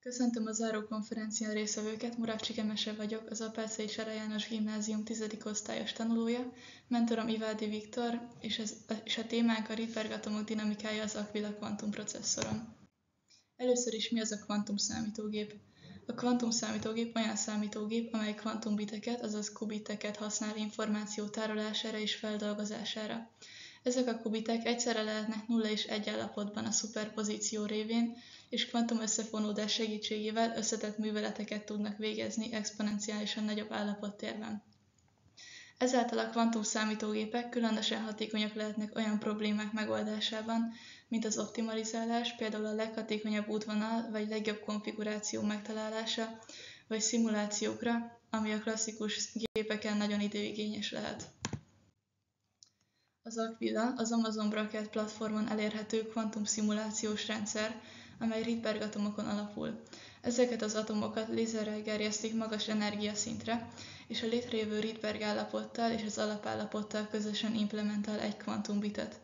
Köszöntöm a zárókonferencián résztvevőket, Moravcsik Emese vagyok, az Apáczai Sára János Gimnázium 10. osztályos tanulója, mentorom Ivádi Viktor, és a témánk a Rydberg-atomok dinamikája az Aquila kvantumprocesszoron. Először is mi az a kvantumszámítógép? A kvantumszámítógép olyan számítógép, amely kvantumbiteket, azaz kubiteket használ információ tárolására és feldolgozására. Ezek a kubitek egyszerre lehetnek 0 és 1 állapotban a szuperpozíció révén, és kvantum összefonódás segítségével összetett műveleteket tudnak végezni exponenciálisan nagyobb állapottérben. Ezáltal a kvantumszámítógépek különösen hatékonyak lehetnek olyan problémák megoldásában, mint az optimalizálás, például a leghatékonyabb útvonal vagy legjobb konfiguráció megtalálása, vagy szimulációkra, ami a klasszikus gépeken nagyon időigényes lehet. Az Aquila az Amazon Braket platformon elérhető kvantumszimulációs rendszer, amely Rydberg-atomokon alapul. Ezeket az atomokat lézerrel gerjesztik magas energiaszintre, és a létrejövő Rydberg állapottal és az alapállapottal közösen implementál egy kvantumbitet.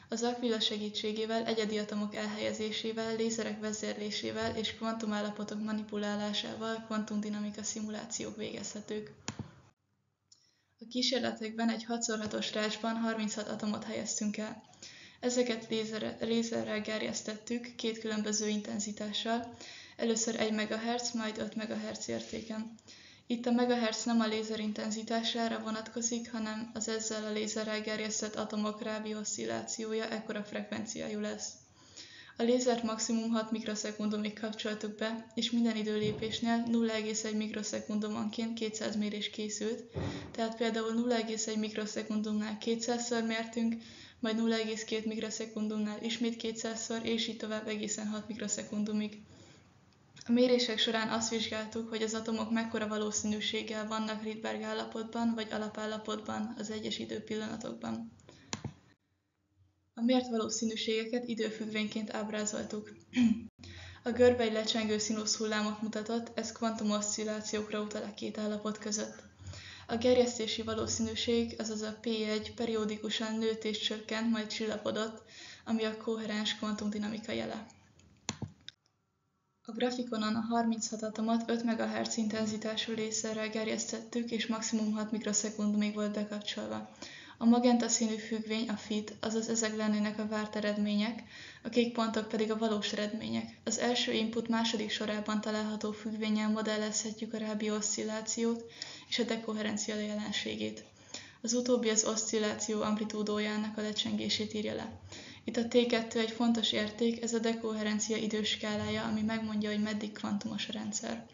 Az Aquila segítségével egyedi atomok elhelyezésével, lézerek vezérlésével és kvantumállapotok manipulálásával kvantumdinamika szimulációk végezhetők. A kísérletekben egy 6x6-os rácsban 36 atomot helyeztünk el. Ezeket lézerrel gerjesztettük két különböző intenzitással, először 1 MHz, majd 5 MHz értéken. Itt a megahertz nem a lézer intenzitására vonatkozik, hanem az ezzel a lézerrel gerjesztett atomok Rabi oszcillációja ekkora frekvenciájú lesz. A lézert maximum 6 mikroszekundumig kapcsoltuk be, és minden időlépésnél 0,1 mikroszekundumonként 200 mérés készült, tehát például 0,1 mikroszekundumnál 200-szor mértünk, majd 0,2 mikroszekundumnál ismét 200-szor, és így tovább egészen 6 mikroszekundumig. A mérések során azt vizsgáltuk, hogy az atomok mekkora valószínűséggel vannak Rydberg állapotban vagy alapállapotban az egyes időpillanatokban. A mért valószínűségeket időfüggvényként ábrázoltuk. A görbe egy lecsengő színusz hullámot mutatott, ez kvantumoszcillációkra utal a két állapot között. A gerjesztési valószínűség, azaz a P1 periódikusan nőtt és csökkent, majd csillapodott, ami a koherens kvantumdinamika jele. A grafikonon a 36 atomot 5 MHz intenzitású lézerrel gerjesztettük, és maximum 6 mikroszekundumig volt bekapcsolva. A magenta színű függvény a fit, azaz ezek lennének a várt eredmények, a kék pontok pedig a valós eredmények. Az első input második sorában található függvénnyel modellezhetjük a Rabi oszcillációt és a dekoherencia jelenségét. Az utóbbi az oszcilláció amplitúdójának a lecsengését írja le. Itt a T2 egy fontos érték, ez a dekoherencia időskálája, ami megmondja, hogy meddig kvantumos a rendszer.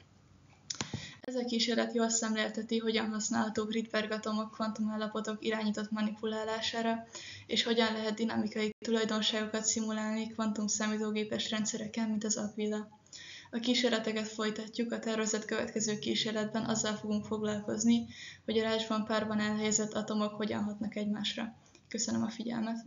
Ez a kísérlet jól szemlélteti, hogyan használhatók Rydberg-atomok kvantumállapotok irányított manipulálására, és hogyan lehet dinamikai tulajdonságokat szimulálni kvantumszámítógépes rendszereken, mint az Aquila. A kísérleteket folytatjuk, a tervezett következő kísérletben azzal fogunk foglalkozni, hogy a rácsban párban elhelyezett atomok hogyan hatnak egymásra. Köszönöm a figyelmet!